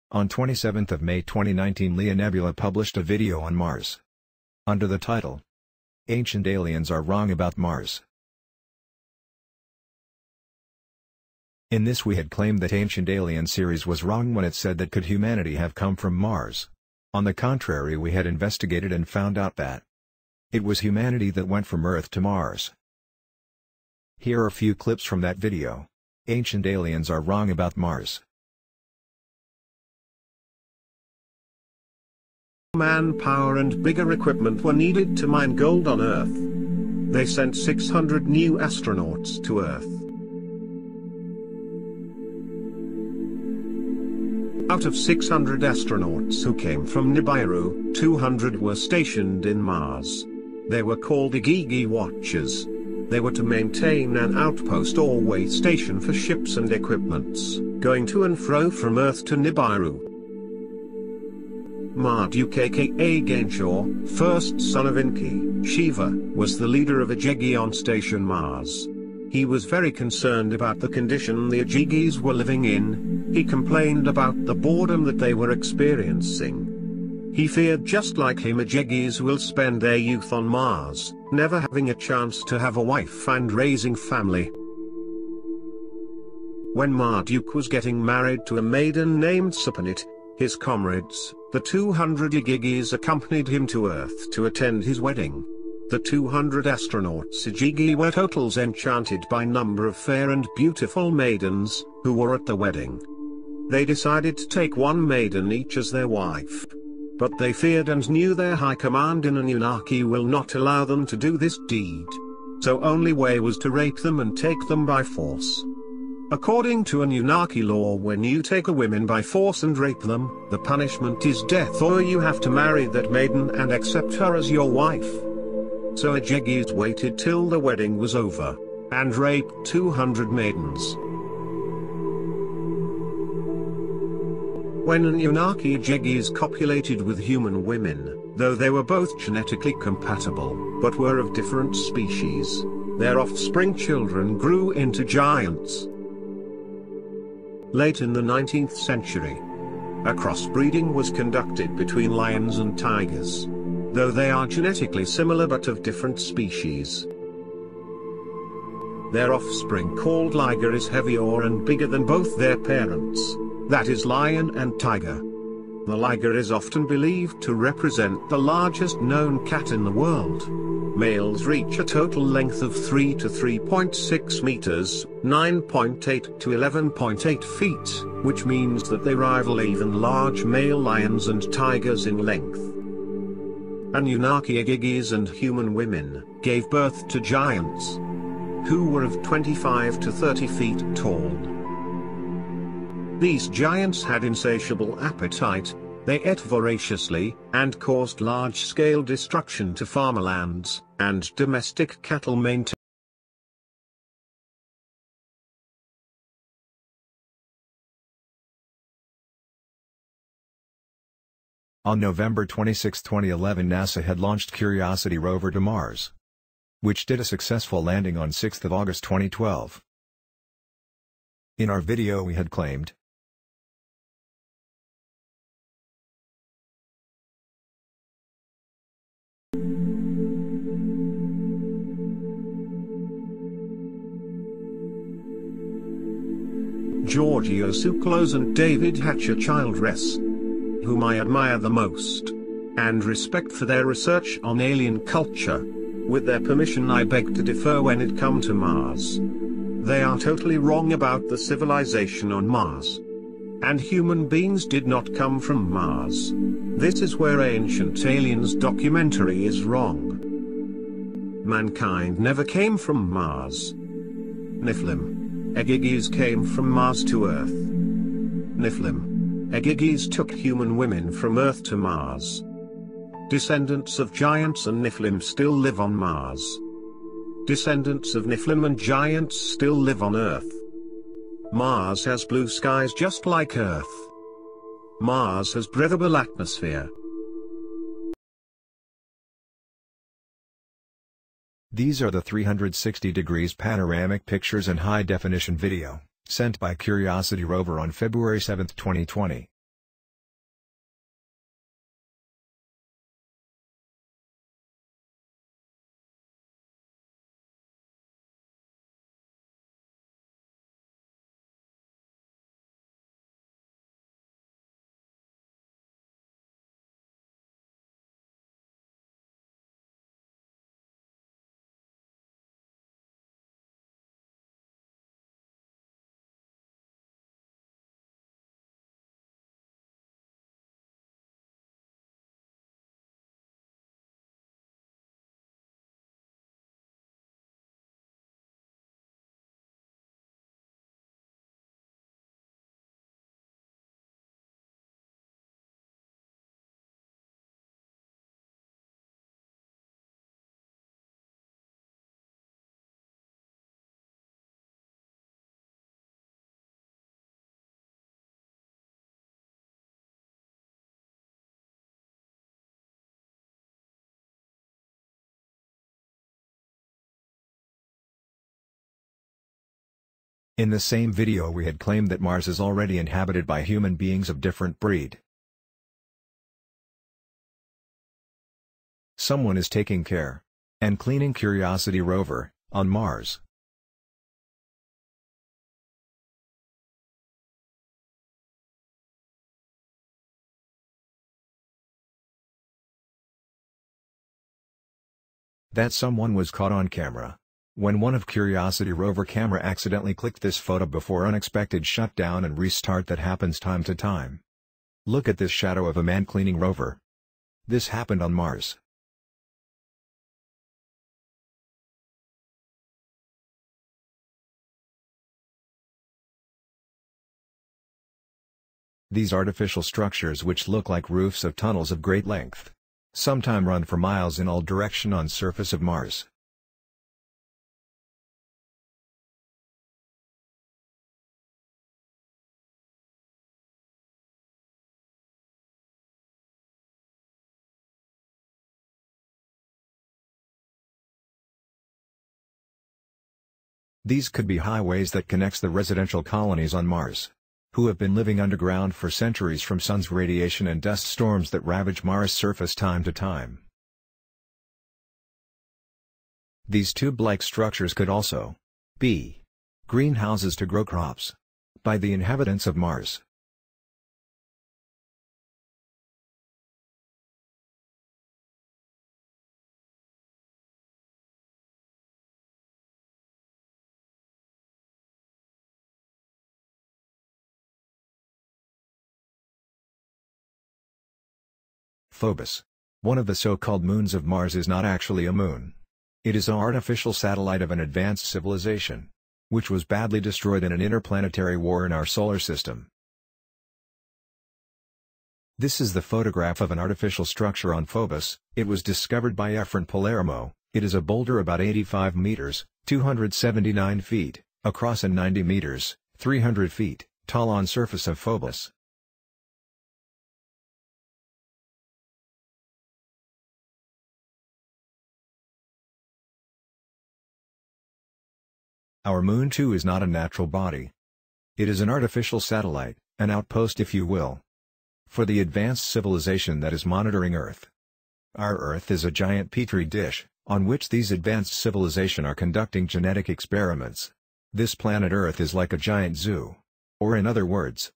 On 27 May 2019, Leonebula published a video on Mars. Under the title, "Ancient Aliens Are Wrong About Mars." In this we had claimed that Ancient Alien series was wrong when it said that could humanity have come from Mars. On the contrary, we had investigated and found out that it was humanity that went from Earth to Mars. Here are a few clips from that video. Ancient Aliens Are Wrong About Mars. Manpower and bigger equipment were needed to mine gold on Earth. They sent 600 new astronauts to Earth. Out of 600 astronauts who came from Nibiru, 200 were stationed in Mars. They were called Igigi Watchers. They were to maintain an outpost or way station for ships and equipments, going to and fro from Earth to Nibiru. Marduk aka Gainshaw, first son of Enki, Shiva, was the leader of Igigi on Station Mars. He was very concerned about the condition the Igigis were living in. He complained about the boredom that they were experiencing. He feared just like him Igigis will spend their youth on Mars, never having a chance to have a wife and raising family. When Marduk was getting married to a maiden named Supanit, his comrades, the 200 Igigis, accompanied him to Earth to attend his wedding. The 200 astronauts Igigi were totals enchanted by number of fair and beautiful maidens, who were at the wedding. They decided to take one maiden each as their wife. But they feared and knew their high command in Anunnaki will not allow them to do this deed. So only way was to rape them and take them by force. According to Anunnaki law, when you take a woman by force and rape them, the punishment is death, or you have to marry that maiden and accept her as your wife. So Igigis waited till the wedding was over, and raped 200 maidens. When Anunnaki Igigis copulated with human women, though they were both genetically compatible, but were of different species, their offspring children grew into giants. Late in the 19th century, a crossbreeding was conducted between lions and tigers, though they are genetically similar but of different species. Their offspring, called liger, is heavier and bigger than both their parents, that is lion and tiger. The liger is often believed to represent the largest known cat in the world. Males reach a total length of 3 to 3.6 meters, 9.8 to 11.8 feet, which means that they rival even large male lions and tigers in length. Anunnaki Igigis and human women gave birth to giants, who were of 25 to 30 feet tall. These giants had insatiable appetite. They ate voraciously, and caused large-scale destruction to farmlands, and domestic cattle maintenance. On November 26, 2011, NASA had launched Curiosity rover to Mars, which did a successful landing on 6 August 2012. In our video we had claimed Giorgio Tsoukalos and David Hatcher Childress, whom I admire the most, and respect for their research on alien culture. With their permission I beg to differ when it comes to Mars. They are totally wrong about the civilization on Mars. And human beings did not come from Mars. This is where Ancient Aliens documentary is wrong. Mankind never came from Mars. Nephilim. Igigis came from Mars to Earth. Nephilim. Igigis took human women from Earth to Mars. Descendants of giants and Nephilim still live on Mars. Descendants of Nephilim and giants still live on Earth. Mars has blue skies just like Earth. Mars has breathable atmosphere. These are the 360 degrees panoramic pictures and high-definition video, sent by Curiosity rover on February 7, 2020. In the same video we had claimed that Mars is already inhabited by human beings of different breed. Someone is taking care and cleaning Curiosity rover on Mars. That someone was caught on camera when one of Curiosity rover camera accidentally clicked this photo before unexpected shutdown and restart that happens time to time. Look at this shadow of a man cleaning rover. This happened on Mars. These artificial structures which look like roofs of tunnels of great length sometimes run for miles in all direction on surface of Mars. These could be highways that connects the residential colonies on Mars, who have been living underground for centuries from sun's radiation and dust storms that ravage Mars' surface time to time. These tube-like structures could also be greenhouses to grow crops by the inhabitants of Mars. Phobos, one of the so-called moons of Mars, is not actually a moon. It is an artificial satellite of an advanced civilization, which was badly destroyed in an interplanetary war in our solar system. This is the photograph of an artificial structure on Phobos. It was discovered by Efren Palermo. It is a boulder about 85 meters, 279 feet, across and 90 meters, 300 feet, tall on surface of Phobos. Our Moon too is not a natural body. It is an artificial satellite, an outpost if you will, for the advanced civilization that is monitoring Earth. Our Earth is a giant petri dish, on which these advanced civilization are conducting genetic experiments. This planet Earth is like a giant zoo. Or in other words,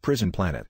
prison planet.